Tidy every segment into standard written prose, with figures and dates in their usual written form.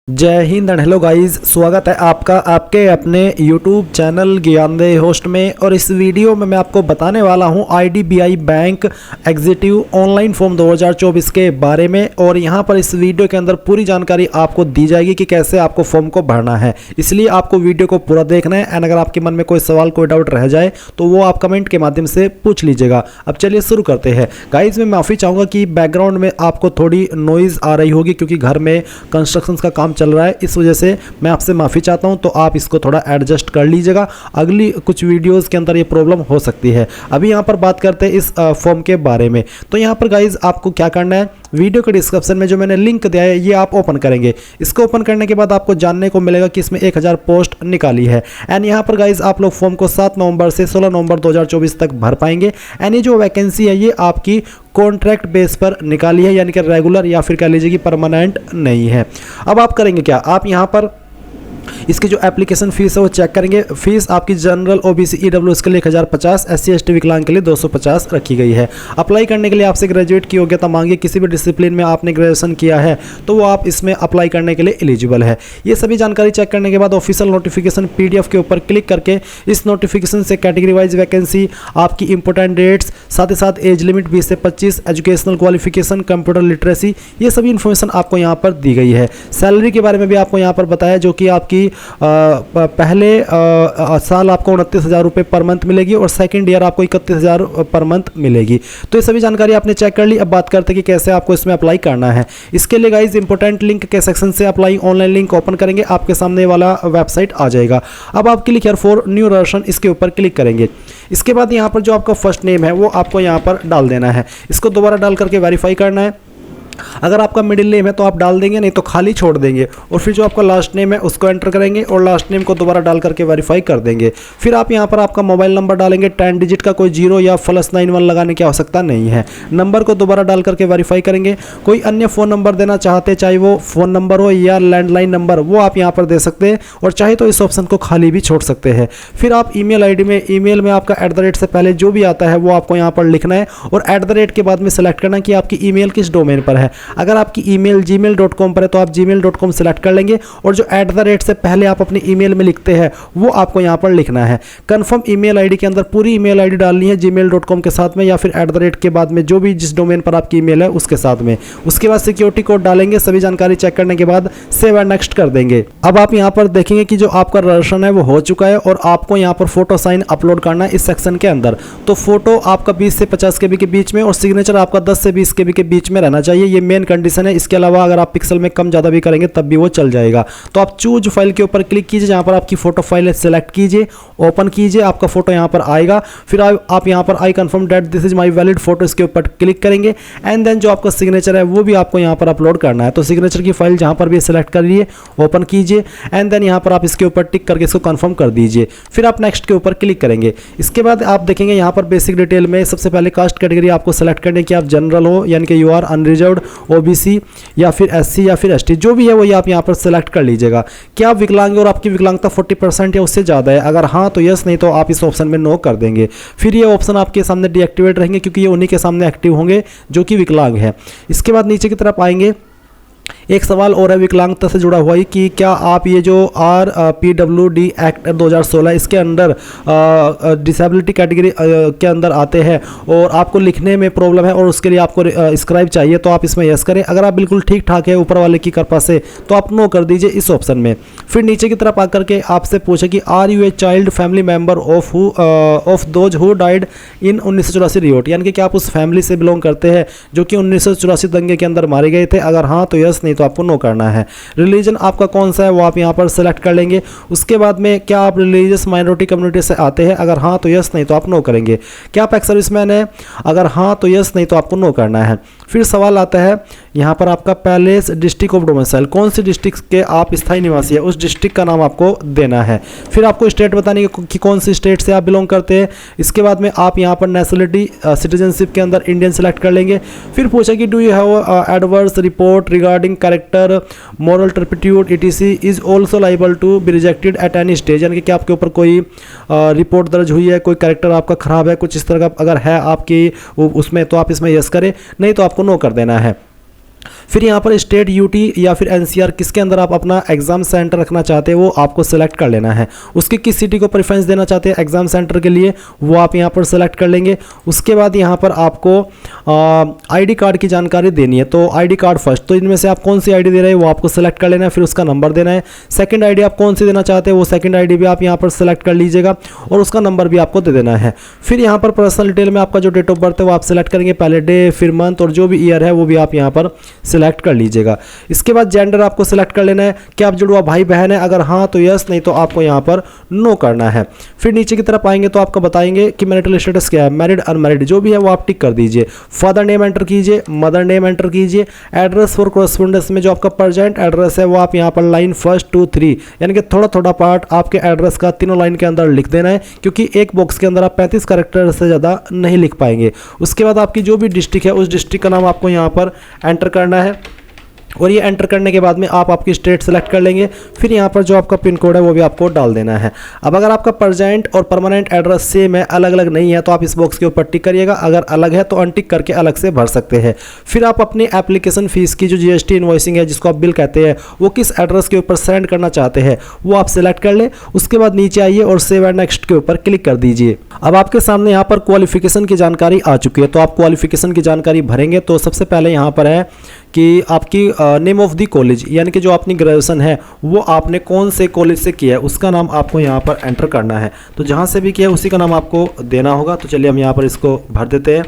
जय Hind and hello guys, स्वागत है आपका आपके अपने YouTube चैनल ज्ञानदेह होस्ट में। और इस वीडियो में मैं आपको बताने वाला हूं IDBI bank executive online form 2024 के बारे में। और यहां पर इस वीडियो के अंदर पूरी जानकारी आपको दी जाएगी कि कैसे आपको फॉर्म को भरना है, इसलिए आपको वीडियो को पूरा देखना है। एंड अगर आपके मन में कोई सवाल कोई डाउट रह जाए तो वो आप कमेंट के माध्यम से पूछ लीजिएगा। अब चलिए शुरू करते हैं। गाइज मैं माफ़ी चाहूँगा कि बैकग्राउंड में आपको थोड़ी नॉइज़ आ रही होगी क्योंकि घर में कंस्ट्रक्शन का काम चल रहा है, इस वजह से मैं आपसे माफ़ी चाहता हूं। तो आप इसको थोड़ा एडजस्ट कर लीजिएगा, अगली कुछ वीडियोस के अंदर ये प्रॉब्लम हो सकती है। अभी यहां पर बात करते हैं इस फॉर्म के बारे में। तो यहां पर गाइज आपको क्या करना है, वीडियो के डिस्क्रिप्शन में जो मैंने लिंक दिया है ये आप ओपन करेंगे। इसको ओपन करने के बाद आपको जानने को मिलेगा कि इसमें 1000 पोस्ट निकाली है। एंड यहाँ पर गाइज आप लोग फॉर्म को 7 नवंबर से 16 नवंबर 2024 तक भर पाएंगे। एंड ये जो वैकेंसी है ये आपकी कॉन्ट्रैक्ट बेस पर निकाली है, यानी कि रेगुलर या फिर कह लीजिए कि परमानेंट नहीं है। अब आप करेंगे क्या, आप यहाँ पर इसकी जो एप्लीकेशन फीस है वो चेक करेंगे। फीस आपकी जनरल OBC EWS के लिए 1050, SC ST विकलांग के लिए 250 रखी गई है। अप्लाई करने के लिए आपसे ग्रेजुएट की योग्यता मांगी, किसी भी डिसिप्लिन में आपने ग्रेजुएशन किया है तो वो आप इसमें अप्लाई करने के लिए एलिजिबल है। ये सभी जानकारी चेक करने के बाद ऑफिशियल नोटिफिकेशन PDF के ऊपर क्लिक करके इस नोटिफिकेशन से कैटेगरी वाइज वैकेंसी, आपकी इंपॉर्टेंट डेट्स, साथ ही साथ एज लिमिट 20 से 25, एजुकेशनल क्वालिफिकेशन, कंप्यूटर लिटरेसी, ये सभी इन्फॉर्मेशन आपको यहाँ पर दी गई है। सैलरी के बारे में भी आपको यहाँ पर बताया, जो कि आपकी पहले साल आपको 29,000 रुपये पर मंथ मिलेगी और सेकंड ईयर आपको 31,000 पर मंथ मिलेगी। तो ये सभी जानकारी आपने चेक कर ली। अब बात करते हैं कि कैसे आपको इसमें अप्लाई करना है। इसके लिए गाइज इंपॉर्टेंट लिंक के सेक्शन से अप्लाई ऑनलाइन लिंक ओपन करेंगे, आपके सामने वाला वेबसाइट आ जाएगा। अब आप click here for new registration, इसके ऊपर क्लिक करेंगे। इसके बाद यहाँ पर जो आपका फर्स्ट नेम है वो आपको यहाँ पर डाल देना है। इसको दोबारा डाल करके वेरीफाई करना है। अगर आपका मिडिल नेम है तो आप डाल देंगे, नहीं तो खाली छोड़ देंगे। और फिर जो आपका लास्ट नेम है उसको एंटर करेंगे और लास्ट नेम को दोबारा डाल करके वेरीफाई कर देंगे। फिर आप यहाँ पर आपका मोबाइल नंबर डालेंगे, 10 डिजिट का, कोई 0 या +91 लगाने की आवश्यकता नहीं है। नंबर को दोबारा डाल करके वेरीफाई करेंगे। कोई अन्य फ़ोन नंबर देना चाहते, चाहे वो फ़ोन नंबर हो या लैंडलाइन नंबर, वो आप यहाँ पर दे सकते हैं और चाहे तो इस ऑप्शन को खाली भी छोड़ सकते हैं। फिर आप ईमेल ID में, ईमेल में आपका @ से पहले जो भी आता है वो आपको यहाँ पर लिखना है और @ के बाद में सेलेक्ट करना कि आपकी ईमेल किस डोमेन पर है। अगर आपकी ईमेल gmail.com पर है तो आप gmail.com सेलेक्ट कर लेंगे और जो @ से पहले आप अपनी ईमेल में लिखते हैं वो आपको यहाँ पर लिखना है। कंफर्म ईमेल ID के अंदर पूरी ईमेल ID डालनी है gmail.com के साथ में या फिर @ के बाद में जो भी जिस डोमेन पर आपकी ईमेल है उसके साथ में। उसके बाद सिक्योरिटी कोड डालेंगे। सभी जानकारी चेक करने के बाद सेव एंड नेक्स्ट कर देंगे। अब आप यहाँ पर देखेंगे कि जो आपका रजिस्ट्रेशन है वो हो चुका है और आपको यहाँ पर फोटो साइन अपलोड करना है इस सेक्शन के अंदर। तो फोटो आपका 20 से 50 KB के बीच में और सिग्नेचर आपका 10 से 20 KB के बीच में रहना चाहिए। ये मेन कंडीशन है। इसके अलावा अगर आप पिक्सल में कम ज़्यादा भी करेंगे तब भी वो चल जाएगा। तो आप चूज फाइल के ऊपर क्लिक कीजिए, जहाँ पर आपकी फोटो फाइल है सेलेक्ट कीजिए, ओपन कीजिए, आपका फोटो यहाँ पर आएगा। फिर आप यहाँ पर I confirm that this is my valid photo, इसके ऊपर क्लिक करेंगे। एंड देन जो आपका सिग्नेचर है वो भी आपको यहाँ पर अपलोड करना है। तो सिग्नेचर की फाइल जहाँ पर भी सेलेक्ट करिए, ओपन कीजिए एंड देन यहाँ पर आप इसके ऊपर टिक करके इसको कंफर्म कर दीजिए। फिर आप नेक्स्ट के ऊपर क्लिक करेंगे। इसके बाद आप देखेंगे यहाँ पर बेसिक डिटेल में सबसे पहले कास्ट कैटेगरी आपको सेलेक्ट करने की, आप जनरल हो यानी कि यू आर अनरिजर्व्ड, OBC या फिर SC या फिर ST, जो भी है वही आप यहाँ पर सेलेक्ट कर लीजिएगा। क्या आप विकलांग और आपकी विकलांगता 40% या उससे ज़्यादा है? अगर हाँ तो यस, नहीं तो आप इस ऑप्शन में नो कर देंगे। फिर ये ऑप्शन आपके सामने डीएक्टिवेट रहेंगे क्योंकि ये उन्हीं के सामने एक्टिव होंगे जो कि विकलांग है। इसके बाद नीचे की तरफ आएंगे। एक सवाल और है विकलांगता से जुड़ा हुआ ही कि क्या आप ये जो RPWD एक्ट 2016 इसके अंदर डिसेबिलिटी कैटेगरी के अंदर आते हैं और आपको लिखने में प्रॉब्लम है और उसके लिए आपको स्क्राइब चाहिए, तो आप इसमें यस करें। अगर आप बिल्कुल ठीक ठाक है ऊपर वाले की कृपा से तो आप नो कर दीजिए इस ऑप्शन में। फिर नीचे की तरफ आकर के आपसे पूछे कि are you a child family member of those who died in 1984 revolt, यानी कि क्या आप उस फैमिली से बिलोंग करते हैं जो कि 1984 दंगे के अंदर मारे गए थे? अगर हाँ तो यस, नहीं तो आपको नो करना है। रिलीजन आपका कौन सा है वो आप यहाँ पर सेलेक्ट कर लेंगे। उसके बाद में क्या आप रिलीजियस माइनॉरिटी कम्युनिटी से आते हैं? अगर हाँ तो यस, नहीं तो आप नो करेंगे। क्या आप एक्स सर्विसमैन है? अगर हाँ तो यस, नहीं तो आपको नो करना है। फिर सवाल आता है यहाँ पर आपका पैलेस डिस्ट्रिक्ट ऑफ डोमिसाइल, कौन सी डिस्ट्रिक्ट के आप स्थायी निवासी है उस डिस्ट्रिक्ट का नाम आपको देना है। फिर आपको स्टेट बतानी है कि कौन सी स्टेट से आप बिलोंग करते हैं। इसके बाद में आप यहाँ पर नेशनलिटी सिटीजनशिप के अंदर इंडियन सेलेक्ट कर लेंगे। फिर पूछा कि do you have adverse report regarding character moral turpitude ETC is also liable to be rejected at any stage, यानी कि क्या आपके ऊपर कोई रिपोर्ट दर्ज हुई है, कोई कैरेक्टर आपका खराब है, कुछ इस तरह का अगर है आपकी उसमें तो आप इसमें यस करें, नहीं तो आपको नो कर देना है। फिर यहाँ पर स्टेट, यूटी या फिर एनसीआर किसके अंदर आप अपना एग्जाम सेंटर रखना चाहते हैं वो आपको सेलेक्ट कर लेना है। उसकी किस सिटी को प्रेफरेंस देना चाहते हैं एग्जाम सेंटर के लिए वो आप यहाँ पर सेलेक्ट कर लेंगे। उसके बाद यहाँ पर आपको आईडी कार्ड की जानकारी देनी है, तो आईडी कार्ड फर्स्ट, तो इनमें से आप कौन सी आईडी दे रहे हैं वो आपको सेलेक्ट कर लेना है, फिर उसका नंबर देना है। सेकंड आईडी आप कौन सी देना चाहते हैं वो सेकंड आईडी भी आप यहाँ पर सेलेक्ट कर लीजिएगा और उसका नंबर भी आपको दे देना है। फिर यहाँ पर पर्सनल डिटेल में आपका जो डेट ऑफ बर्थ है वो आप सेलेक्ट करेंगे, पहले डे फिर मंथ और जो भी ईयर है वो भी आप यहाँ पर सिलेक्ट कर लीजिएगा। इसके बाद जेंडर आपको सेलेक्ट कर लेना है कि आप जुड़वा भाई बहन है, अगर हाँ तो यस, नहीं तो आपको यहाँ पर नो करना है। फिर नीचे की तरफ आएंगे तो आपको बताएंगे कि मैरिटल स्टेटस क्या है, मैरिड अनमैरिड जो भी है वो आप टिक कर दीजिए। फादर नेम एंटर कीजिए, मदर नेम एंटर कीजिए। एड्रेस फॉर कॉरेस्पोंडेंस में जो आपका प्रेजेंट एड्रेस है वो आप यहाँ पर लाइन 1, 2, 3 यानी कि थोड़ा थोड़ा पार्ट आपके एड्रेस का तीनों लाइन के अंदर लिख देना है, क्योंकि एक बॉक्स के अंदर आप 35 कैरेक्टर से ज़्यादा नहीं लिख पाएंगे। उसके बाद आपकी जो भी डिस्ट्रिक्ट है उस डिस्ट्रिक्ट का नाम आपको यहाँ पर एंटर करना है और ये एंटर करने के बाद में आप आपकी स्टेट सेलेक्ट कर लेंगे। फिर यहाँ पर जो आपका पिन कोड है वो भी आपको डाल देना है। अब अगर आपका प्रेजेंट और परमानेंट एड्रेस सेम है, अलग अलग नहीं है, तो आप इस बॉक्स के ऊपर टिक करिएगा, अगर अलग है तो अनटिक करके अलग से भर सकते हैं। फिर आप अपनी एप्लीकेशन फीस की जो जीएसटी इनवॉइसिंग है जिसको आप बिल कहते हैं वो किस एड्रेस के ऊपर सेंड करना चाहते हैं वो आप सेलेक्ट कर ले। उसके बाद नीचे आइए और सेव एंड नेक्स्ट के ऊपर क्लिक कर दीजिए। अब आपके सामने यहाँ पर क्वालिफिकेशन की जानकारी आ चुकी है, तो आप क्वालिफिकेशन की जानकारी भरेंगे। तो सबसे पहले यहाँ पर है कि आपकी नेम ऑफ द कॉलेज यानी कि जो अपनी ग्रेजुएशन है वो आपने कौन से कॉलेज से किया है उसका नाम आपको यहाँ पर एंटर करना है। तो जहाँ से भी किया है उसी का नाम आपको देना होगा। तो चलिए हम यहाँ पर इसको भर देते हैं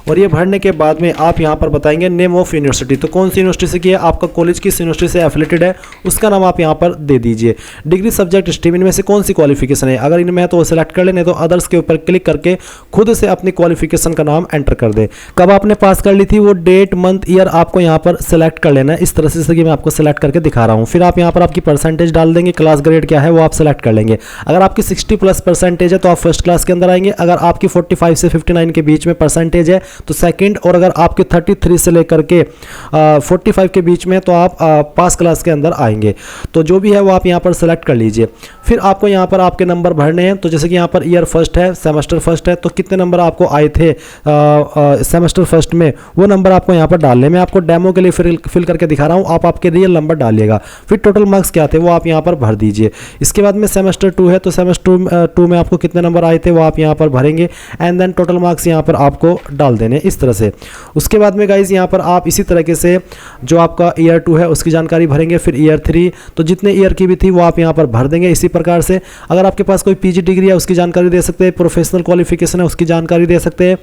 और ये भरने के बाद में आप यहाँ पर बताएंगे नेम ऑफ यूनिवर्सिटी, तो कौन सी यूनिवर्सिटी से किया है, आपका कॉलेज किस यूनिवर्सिटी से एफिलेटेड है उसका नाम आप यहाँ पर दे दीजिए। डिग्री, सब्जेक्ट, स्ट्रीम इनमें से कौन सी क्वालिफिकेशन है, अगर इनमें है तो वो सिलेक्ट कर लें, तो अदर्स के ऊपर क्लिक करके खुद से अपनी क्वालिफिकेशन का नाम एंटर कर दे। कब आपने पास कर ली थी वो डेट, मंथ, ईयर आपको यहाँ पर सेलेक्ट कर लेना है। इस तरह से मैं आपको सेलेक्ट करके दिखा रहा हूँ। फिर आप यहाँ पर आपकी परसेंटेज डाल देंगे, क्लास ग्रेड क्या है वो आप सेलेक्ट कर लेंगे। अगर आपकी 60+ परसेंटेज है तो आप फर्स्ट क्लास के अंदर आएंगे। अगर आपकी 45 से 59 के बीच में परसेंटेज है तो सेकंड, और अगर आपके 33 से लेकर के 45 के बीच में तो आप पास क्लास के अंदर आएंगे। तो जो भी है वो आप यहाँ पर सेलेक्ट कर लीजिए। फिर आपको यहाँ पर आपके नंबर भरने हैं। तो जैसे कि यहाँ पर ईयर फर्स्ट है, सेमेस्टर फर्स्ट है, तो कितने नंबर आपको आए थे सेमेस्टर फर्स्ट में वो नंबर आपको यहाँ पर डालने। मैं आपको डेमो के लिए फिल करके दिखा रहा हूँ, आप आपके रियल नंबर डालिएगा। फिर टोटल मार्क्स क्या थे वो आप यहाँ पर भर दीजिए। इसके बाद में सेमेस्टर 2 है तो सेमेस्टर 2 में आपको कितने नंबर आए थे वो आप यहाँ पर भरेंगे एंड देन टोटल मार्क्स यहाँ पर आपको डाल देने इस तरह से। उसके बाद में गाइज यहाँ पर आप इसी तरीके से जो आपका ईयर 2 है उसकी जानकारी भरेंगे। फिर ईयर 3 तो जितने ईयर की भी थी वो आप यहाँ पर भर देंगे इसी प्रकार से। अगर आपके पास कोई पीजी डिग्री है उसकी जानकारी दे सकते हैं, प्रोफेशनल क्वालिफिकेशन है उसकी जानकारी दे सकते हैं।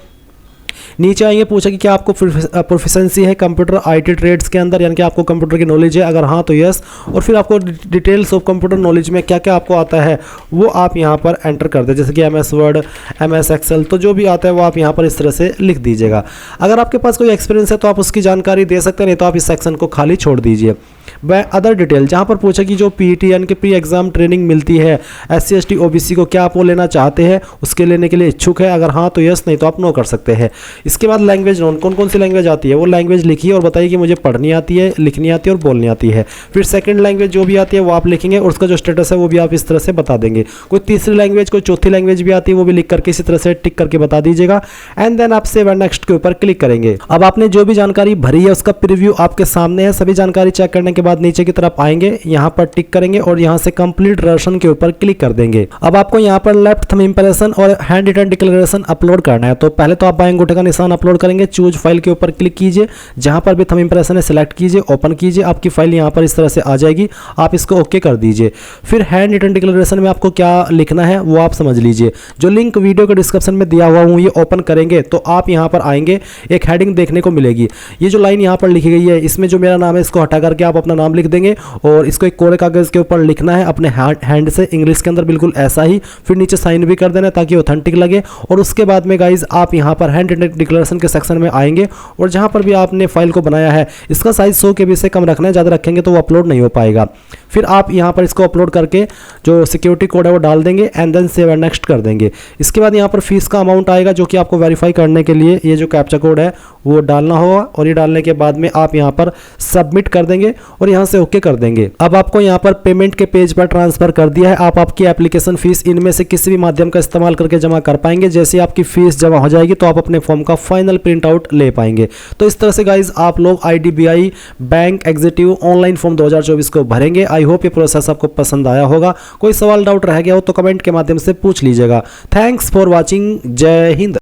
नीचे आएंगे, पूछा कि क्या आपको प्रोफिशेंसी है कंप्यूटर आईटी ट्रेड्स के अंदर, यानी कि आपको कंप्यूटर की नॉलेज है, अगर हाँ तो यस। और फिर आपको डिटेल्स ऑफ कंप्यूटर नॉलेज में क्या क्या आपको आता है वो आप यहाँ पर एंटर कर दें, जैसे कि MS वर्ड, MS एक्सेल, तो जो भी आता है वो आप यहाँ पर इस तरह से लिख दीजिएगा। अगर आपके पास कोई एक्सपीरियंस है तो आप उसकी जानकारी दे सकते हैं, नहीं तो आप इस सेक्शन को खाली छोड़ दीजिए। वह अदर डिटेल जहाँ पर पूछा कि जो पीईटी यानी कि प्री एग्जाम ट्रेनिंग मिलती है SC ST OBC को, क्या आप वो लेना चाहते हैं, उसके लेने के लिए इच्छुक है, अगर हाँ तो यस, नहीं तो आप नो कर सकते हैं। इसके बाद लैंग्वेज नोन, कौन कौन सी लैंग्वेज आती है वो लैंग्वेज लिखिए और बताइए कि मुझे पढ़नी आती है, लिखनी आती है और बोलनी आती है। फिर सेकंड लैंग्वेज जो भी आती है वो आप लिखेंगे और उसका जो स्टेटस है वो भी आप इस तरह से बता देंगे। कोई तीसरी लैंग्वेज, कोई चौथी लैंग्वेज भी आती है वो भी लिख करके इसी तरह से टिक करके बता दीजिएगा एंड देन आप सेव एंड नेक्स्ट के ऊपर क्लिक करेंगे। अब आपने जो भी जानकारी भरी है उसका प्रीव्यू आपके सामने है। सभी जानकारी चेक करने के बाद नीचे की तरफ आएंगे, यहाँ पर टिक करेंगे और यहाँ से कंप्लीट रैशन के ऊपर क्लिक कर देंगे। अब आपको यहाँ पर लेफ्ट थंब इंप्रेशन और हैंड रिटन डिक्लेरेशन अपलोड करना है। तो पहले तो आप बाएं अंगूठे का निशान अपलोड करेंगे, चूज फाइल के ऊपर क्लिक कीजिए, जहां पर भी थंब इंप्रेशन है सिलेक्ट कीजिए, ओपन कीजिए, आपकी फाइल यहाँ पर इस तरह से आ जाएगी, आप इसको ओके कर दीजिए। फिर हैंड रिटन डिक्लेरेशन में आपको क्या लिखना है वो आप समझ लीजिए, जो लिंक वीडियो के डिस्क्रिप्शन में दिया हुआ हूँ ये ओपन करेंगे तो आप यहाँ पर आएंगे, एक हेडिंग देखने को मिलेगी। ये जो लाइन यहाँ पर लिखी गई है इसमें जो मेरा नाम है इसको हटा करके आप अपना नाम लिख देंगे और इसको एक कोरे कागज के ऊपर लिखना है अपने हैंड से, इंग्लिश के अंदर बिल्कुल ऐसा ही। फिर नीचे साइन भी कर देना ताकि ऑथेंटिक लगे। और उसके बाद में गाइज आप यहाँ पर हैंड रिटन डिक्लेरेशन के सेक्शन में आएंगे और जहाँ पर भी आपने फाइल को बनाया है इसका साइज 100 KB से कम रखना है, ज़्यादा रखेंगे तो वो अपलोड नहीं हो पाएगा। फिर आप यहाँ पर इसको अपलोड करके जो सिक्योरिटी कोड है वो डाल देंगे and then save and next कर देंगे। इसके बाद यहाँ पर फीस का अमाउंट आएगा जो कि आपको वेरीफाई करने के लिए ये जो कैप्चा कोड है वो डालना होगा और ये डालने के बाद में आप यहाँ पर सबमिट कर देंगे और यहाँ से ओके कर देंगे। अब आपको यहाँ पर पेमेंट के पेज पर ट्रांसफर कर दिया है। आप आपकी एप्लीकेशन फीस इनमें से किसी भी माध्यम का इस्तेमाल करके जमा कर पाएंगे। जैसे आपकी फीस जमा हो जाएगी तो आप अपने फॉर्म का फाइनल प्रिंट आउट ले पाएंगे। तो इस तरह से गाइज आप लोग IDBI bank executive online form 2024 को भरेंगे। आई होप ये प्रोसेस आपको पसंद आया होगा। कोई सवाल डाउट रह गया हो तो कमेंट के माध्यम से पूछ लीजिएगा। Thanks for watching. जय हिंद।